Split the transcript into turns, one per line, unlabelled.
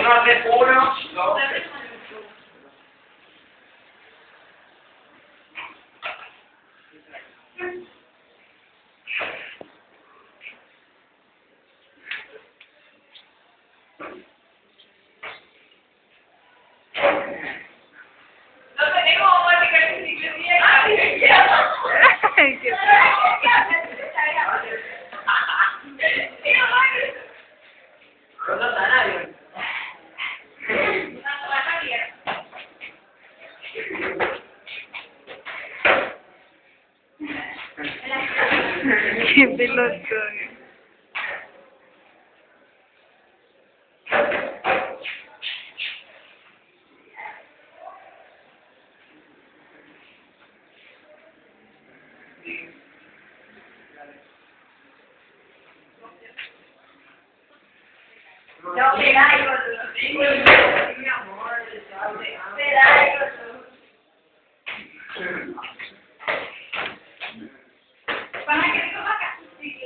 1, 3, 1, 2.
No tenemos que Ay, qué qué pelotón.
No, pedaico, mi amor, pedaico. ¿Para qué no acá? Sí,